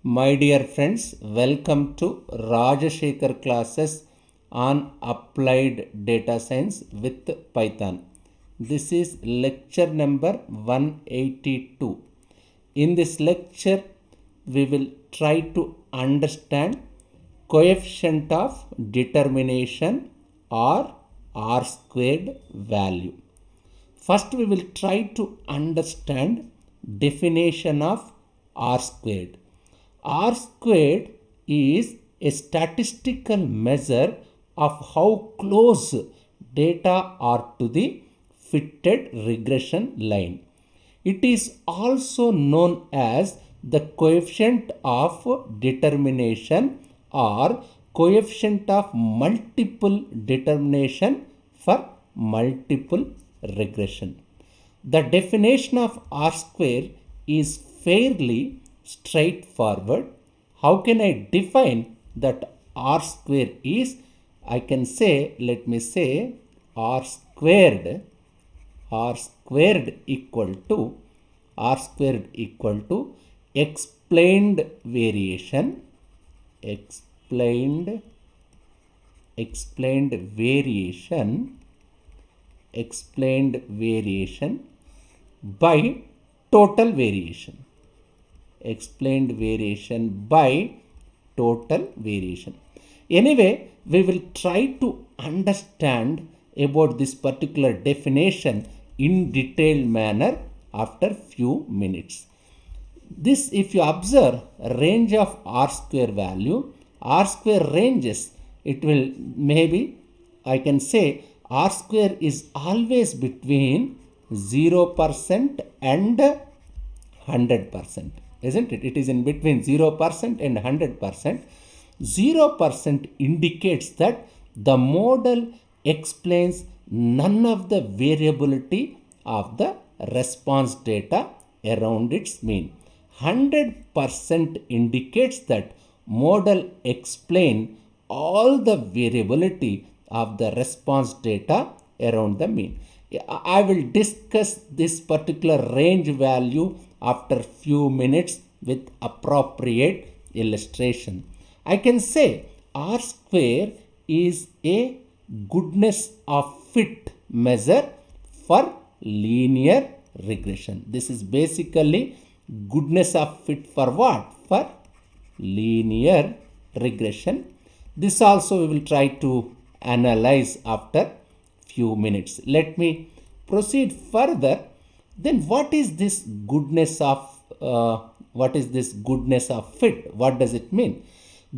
My dear friends, welcome to SEKAR classes on applied data science with Python. This is lecture number 182. In this lecture, we will try to understand coefficient of determination or R squared value. First, we will try to understand definition of R squared. R squared is a statistical measure of how close data are to the fitted regression line. It is also known as the coefficient of determination or coefficient of multiple determination for multiple regression. The definition of R square is fairly straightforward. How can I define that R square is? I can say, let me say R squared equal to explained variation by total variation. Explained variation by total variation. Anyway, we will try to understand about this particular definition in detailed manner after few minutes. This, if you observe range of R square value, R square ranges, it will maybe, I can say R square is always between 0% and 100%. Isn't it? It is in between 0% and 100%. 0% indicates that the model explains none of the variability of the response data around its mean. 100% indicates that model explain all the variability of the response data around the mean. I will discuss this particular range value after few minutes with appropriate illustration. I can say R square is a goodness of fit measure for linear regression. This is basically goodness of fit for what? For linear regression. This also we will try to analyze after few minutes. Let me proceed further. Then what is this goodness of fit? What does it mean?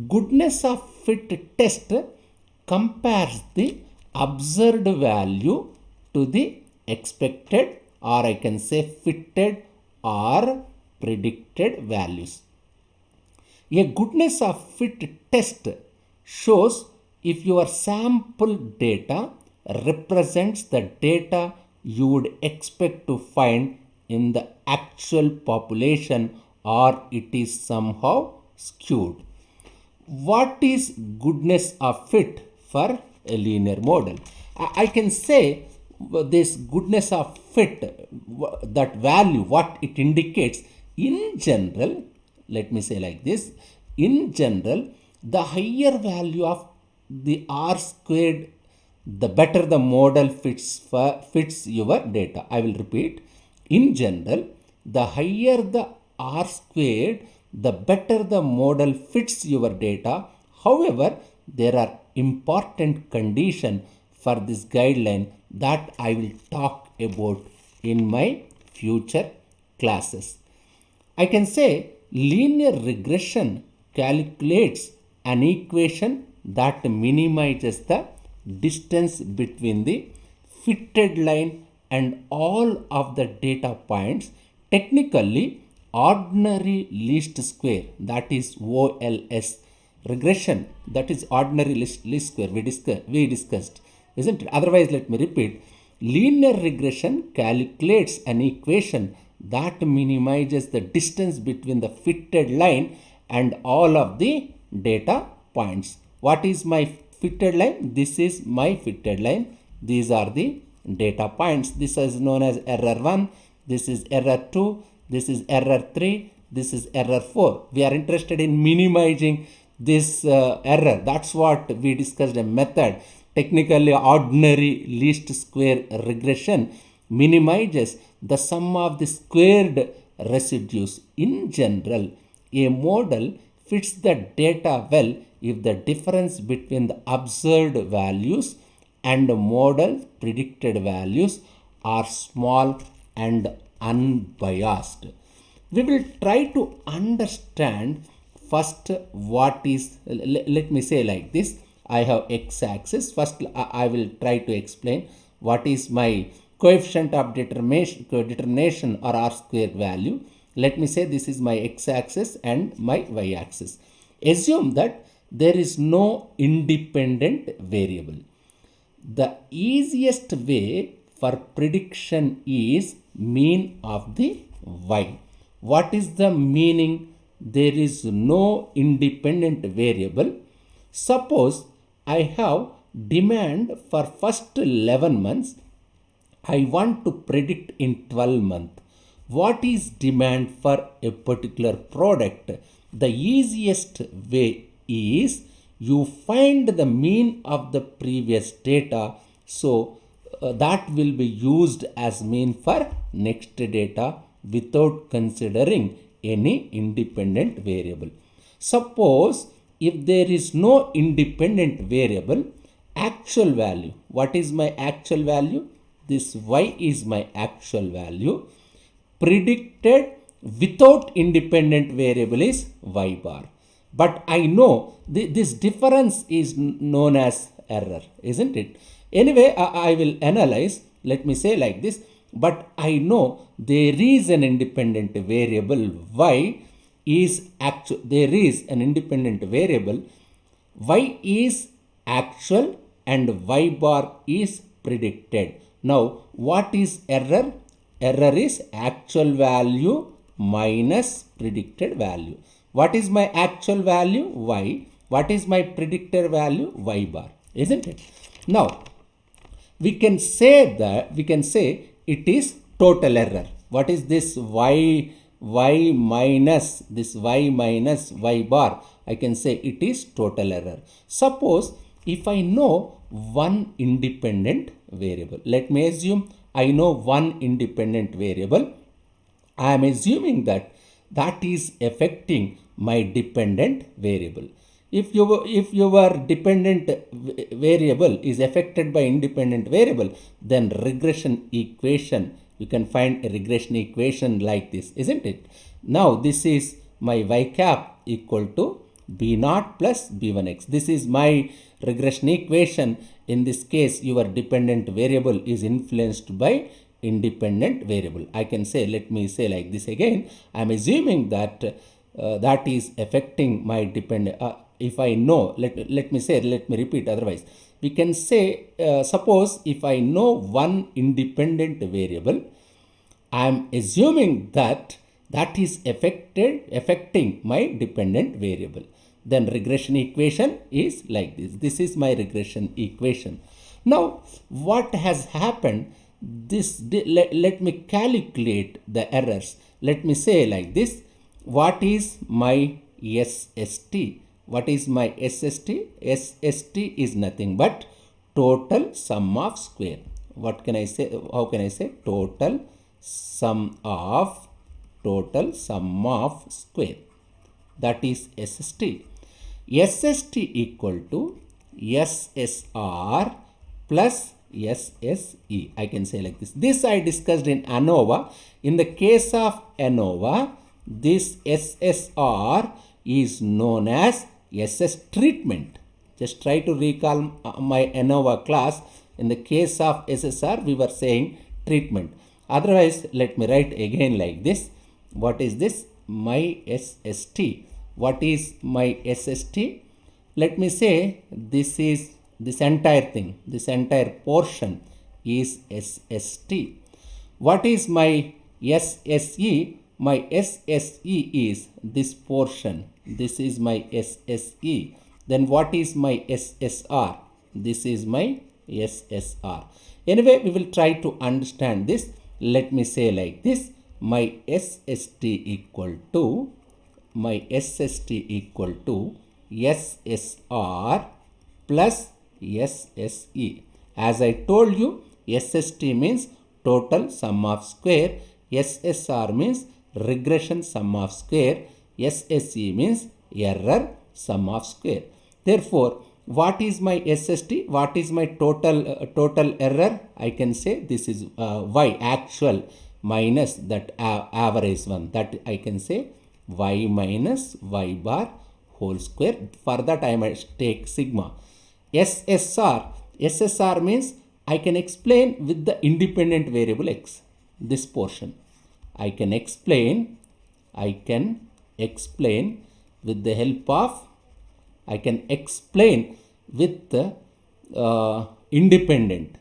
Goodness of fit test compares the observed value to the expected, or I can say fitted or predicted values. A goodness of fit test shows if your sample data represents the data you would expect to find in the actual population or it is somehow skewed. What is goodness of fit for a linear model? I can say this goodness of fit, that value, what it indicates in general, let me say like this, in general, the higher value of the R squared, the better the model fits your data. I will repeat. In general, the higher the R squared, the better the model fits your data. However, there are important conditions for this guideline that I will talk about in my future classes. I can say linear regression calculates an equation that minimizes the distance between the fitted line and all of the data points. Technically, ordinary least square, that is OLS regression, that is ordinary least square we discussed, isn't it? Otherwise, let me repeat. Linear regression calculates an equation that minimizes the distance between the fitted line and all of the data points. What is my fitted line? This is my fitted line. These are the data points. This is known as error 1. This is error 2. This is error 3. This is error 4. We are interested in minimizing this error. That's what we discussed a method. Technically, ordinary least square regression minimizes the sum of the squared residues. In general, a model fits the data well if the difference between the observed values and the model predicted values are small and unbiased. We will try to understand first what is, let me say like this, I have x-axis. First I will try to explain what is my coefficient of determination or r square value. Let me say this is my x-axis and my y-axis. Assume that there is no independent variable. The easiest way for prediction is mean of the y. What is the meaning? There is no independent variable. Suppose I have demand for first 11 months. I want to predict in 12 months. What is demand for a particular product? The easiest way is you find the mean of the previous data. So that will be used as mean for next data without considering any independent variable. Suppose if there is no independent variable, actual value. What is my actual value? This y is my actual value. Predicted without independent variable is y bar. But I know this difference is known as error, isn't it? Anyway, I will analyze. Let me say like this. But I know there is an independent variable y is actual. There is an independent variable y is actual and y bar is predicted. Now, what is error? Error is actual value minus predicted value. What is my actual value? Y. What is my predicted value? Y bar. Isn't it? Now, we can say it is total error. What is this y minus y bar? I can say it is total error. Suppose if I know one independent variable. Let me assume I know one independent variable. I am assuming that is affecting my dependent variable. If your dependent variable is affected by independent variable, then regression equation, you can find a regression equation like this, isn't it? Now this is my y cap equal to b naught plus b1x. This is my regression equation. In this case, your dependent variable is influenced by independent variable. I can say, let me say like this again. I am assuming that that is affecting my dependent. If I know, let me repeat otherwise. We can say, suppose if I know one independent variable, I am assuming that is affecting my dependent variable. Then regression equation is like this. This is my regression equation. Now, what has happened? Let me calculate the errors. Let me say like this. What is my SST? What is my SST? SST is nothing but total sum of square. What can I say? How can I say? Total sum of square. That is SST. SST equal to SSR plus SSE. I can say like this. This I discussed in ANOVA. In the case of ANOVA, this SSR is known as SS treatment. Just try to recall my ANOVA class. In the case of SSR, we were saying treatment. Otherwise, let me write again like this. What is this? My SST. What is my SST? Let me say this is this entire thing. This entire portion is SST. What is my SSE? My SSE is this portion. This is my SSE. Then what is my SSR? This is my SSR. Anyway, we will try to understand this. Let me say like this. My SST equal to my SST equal to SSR plus SSE. As I told you, SST means total sum of square, SSR means regression sum of square, SSE means error sum of square. Therefore, what is my SST? What is my total error? I can say this is y actual minus that average one. That I can say y minus y bar whole square. For that I must take sigma. SSR means I can explain with the independent variable x. This portion I can explain with the help of with the independent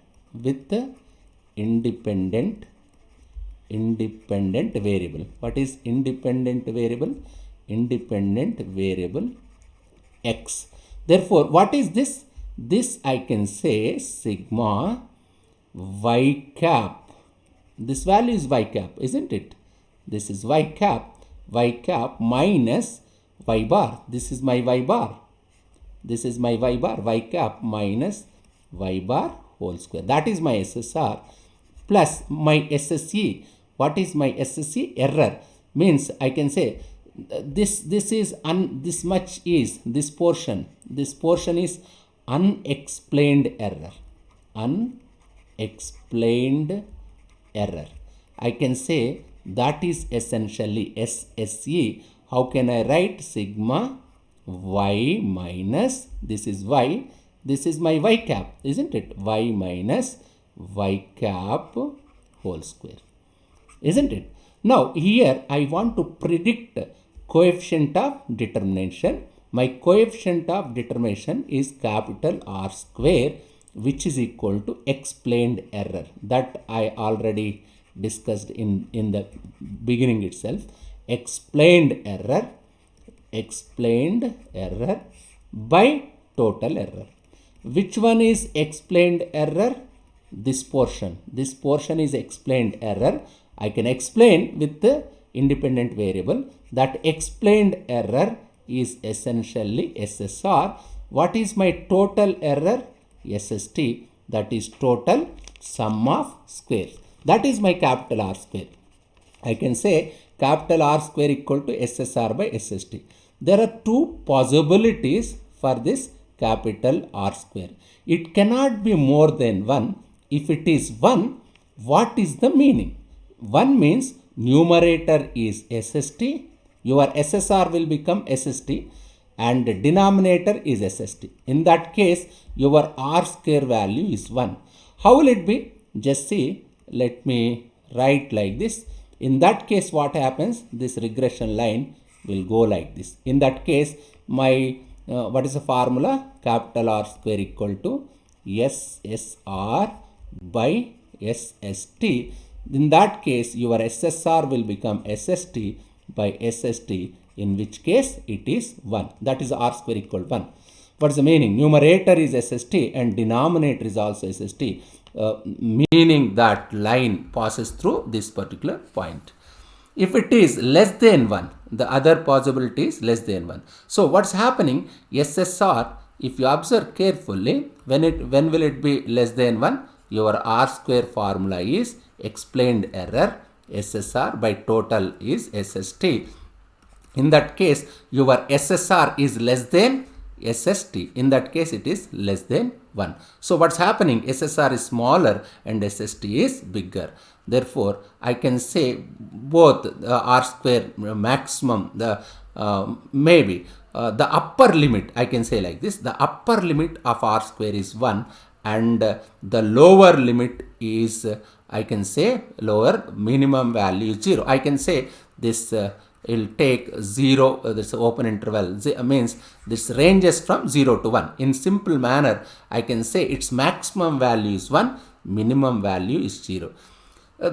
variable. What is independent variable? Independent variable x. Therefore, what is this? This I can say sigma y cap. This value is y cap, isn't it? This is y cap minus y bar. This is my y bar. This is my y bar, y cap minus y bar whole square. That is my SSR plus my SSE. What is my SSE? Error means I can say this is this much is this portion. This portion is unexplained error. Unexplained error. I can say that is essentially SSE. How can I write? Sigma y minus, this is y, this is my y cap, isn't it? Y minus y cap whole square, isn't it? Now here I want to predict coefficient of determination. My coefficient of determination is capital R square, which is equal to explained error. That I already discussed in the beginning itself. Explained error by total error. Which one is explained error? This portion. This portion is explained error. I can explain with the independent variable. That explained error is essentially SSR. What is my total error? SST. That is total sum of squares. That is my capital R square. I can say capital R square equal to SSR by SST. There are two possibilities for this capital R square. It cannot be more than 1. If it is 1, what is the meaning? 1 means numerator is SST, your SSR will become SST, and denominator is SST. In that case, your R square value is 1. How will it be? Just see, let me write like this. In that case, what happens? This regression line will go like this. In that case, my what is the formula? Capital R square equal to SSR by SST. In that case, your SSR will become SST by SST, in which case it is 1. That is R square equal to 1. What is the meaning? Numerator is SST and denominator is also SST, meaning that line passes through this particular point. If it is less than 1, the other possibility is less than 1. So what's happening? SSR, if you observe carefully, when will it be less than 1? Your R square formula is explained error. SSR by total is SST. In that case, your SSR is less than SST. In that case, it is less than 1. So what's happening? SSR is smaller and SST is bigger. Therefore, I can say both R square maximum, maybe the upper limit, I can say like this. The upper limit of R square is 1 and the lower limit is, I can say, lower minimum value is 0. I can say this will take 0, this open interval, means this ranges from 0 to 1. In simple manner, I can say its maximum value is 1, minimum value is 0.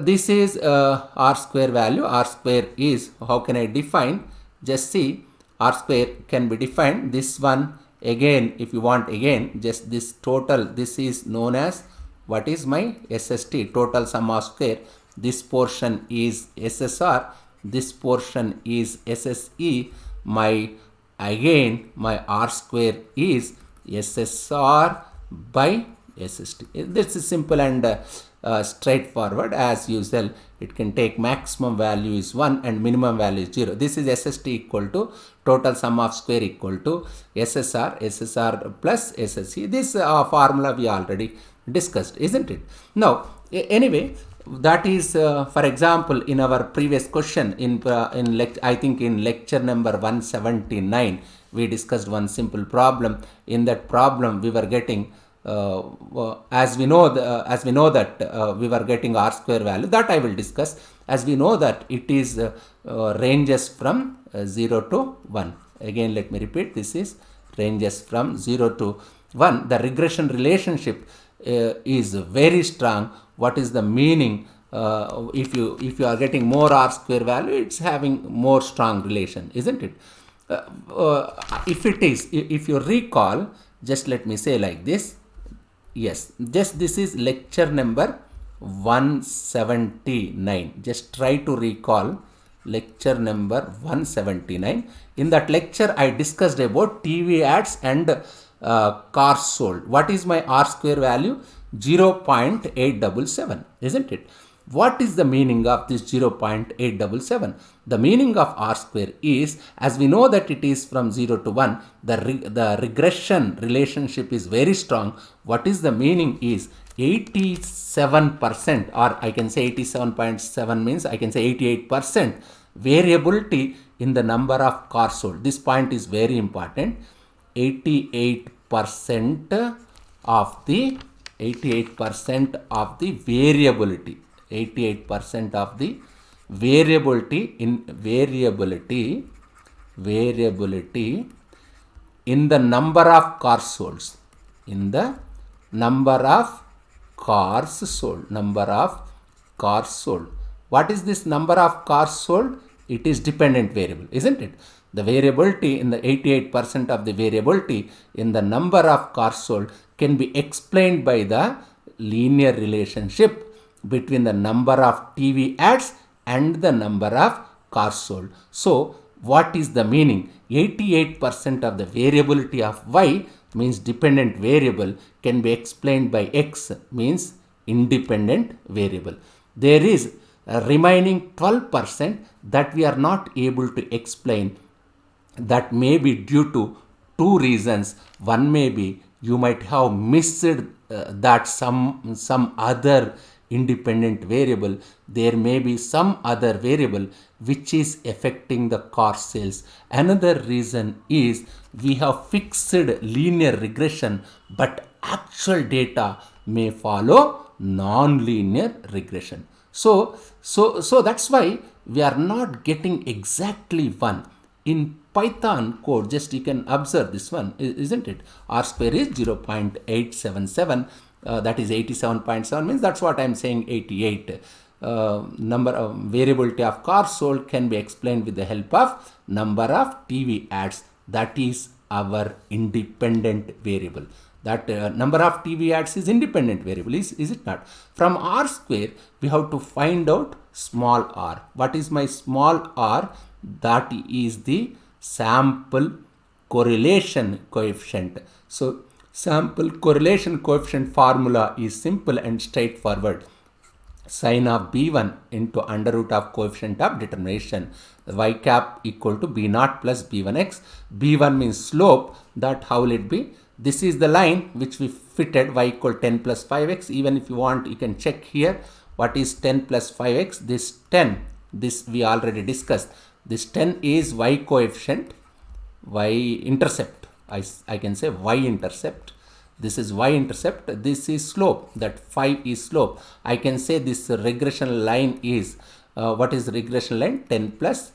This is R square value. R square is, how can I define? Just see, R square can be defined. This one again, if you want again, just this total, this is known as, what is my SST, total sum of square. This portion is SSR. This portion is SSE. my R square is SSR by SST. This is simple and straightforward. As usual, it can take maximum value is 1 and minimum value is 0. This is SST equal to total sum of square equal to SSR plus SSC. This formula we already discussed, isn't it? Now, anyway, that is for example in our previous question I think in lecture number 179 we discussed one simple problem. In that problem we were getting as we know that we were getting R square value, that I will discuss. As we know that it is ranges from 0 to 1. Again, let me repeat, this is ranges from 0 to 1. The regression relationship is very strong. What is the meaning? If you are getting more R square value, it's having more strong relation, isn't it? If you recall, just let me say like this. Yes, just this is lecture number 179. Just try to recall lecture number 179. In that lecture, I discussed about TV ads and cars sold. What is my R square value? 0.877, isn't it? What is the meaning of this 0.877? The meaning of R square is, as we know that it is from 0 to 1, the regression relationship is very strong. What is the meaning is 87%, or I can say 87.7 means I can say 88% variability in the number of cars sold. This point is very important. 88% of the variability. 88% of the variability in the number of cars sold. In the number of cars sold. What is this number of cars sold? It is dependent variable, isn't it? The variability in the 88% of the variability in the number of cars sold can be explained by the linear relationship between the number of TV ads and the number of cars sold. So, what is the meaning? 88% of the variability of Y means dependent variable can be explained by X means independent variable. There is a remaining 12% that we are not able to explain. That may be due to two reasons. One may be you might have missed that some other independent variable. There may be some other variable which is affecting the car sales. Another reason is we have fixed linear regression, but actual data may follow non-linear regression. So that's why we are not getting exactly 1. In Python code, just you can observe this one, isn't it? R square is 0.877. That is 87.7 means that's what I'm saying 88. Number of variability of cars sold can be explained with the help of number of TV ads. That is our independent variable. That number of TV ads is independent variable, is it not? From R square, we have to find out small r. What is my small r? That is the sample correlation coefficient. So, sample correlation coefficient formula is simple and straightforward. Sine of B1 into under root of coefficient of determination. Y cap equal to B0 plus B1x. B1 means slope. That how will it be? This is the line which we fitted, y equal 10 plus 5x. Even if you want, you can check here. What is 10 plus 5x? This 10, this we already discussed. This 10 is y coefficient, y intercept. I can say y intercept. This is y intercept. This is slope. That 5 is slope. I can say this regression line is, what is the regression line? 10 plus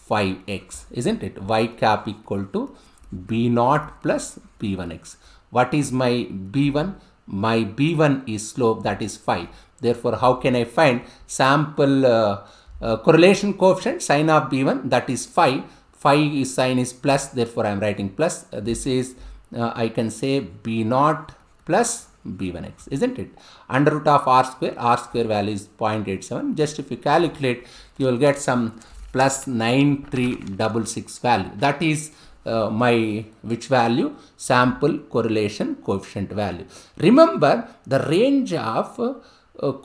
5x, isn't it? Y cap equal to B0 plus B1x. What is my B1? My B1 is slope, that is 5. Therefore, how can I find sample correlation coefficient? Sine of B1, that is 5. 5 is sign is plus, therefore I am writing plus. This is I can say B0 plus B1x, isn't it? Under root of R square value is 0.87. Just if you calculate, you will get some plus 9366 value. That is my which value? Sample correlation coefficient value. Remember the range of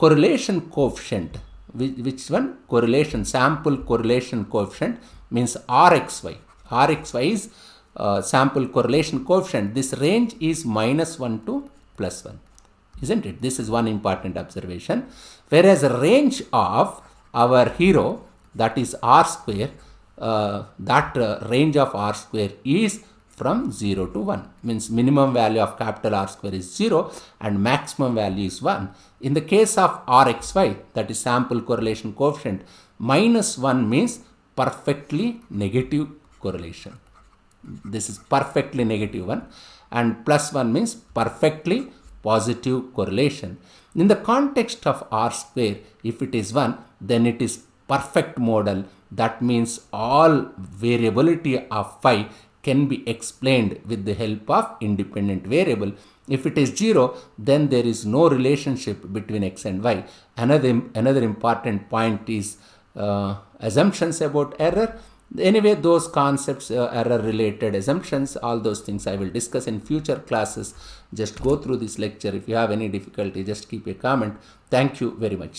correlation coefficient. Which one? Correlation, sample correlation coefficient means RXY. RXY is sample correlation coefficient. This range is -1 to +1. Isn't it? This is one important observation. Whereas the range of our hero, that is R square, range of R square is from 0 to 1. Means minimum value of capital R square is 0 and maximum value is 1. In the case of RXY, that is sample correlation coefficient, -1 means perfectly negative correlation. This is perfectly negative one, and +1 means perfectly positive correlation. In the context of R square, if it is 1, then it is perfect model. That means all variability of phi can be explained with the help of independent variable. If it is 0, then there is no relationship between x and y. Another important point is assumptions about error. Anyway, those concepts, error related assumptions, all those things I will discuss in future classes. Just go through this lecture. If you have any difficulty, just keep a comment. Thank you very much.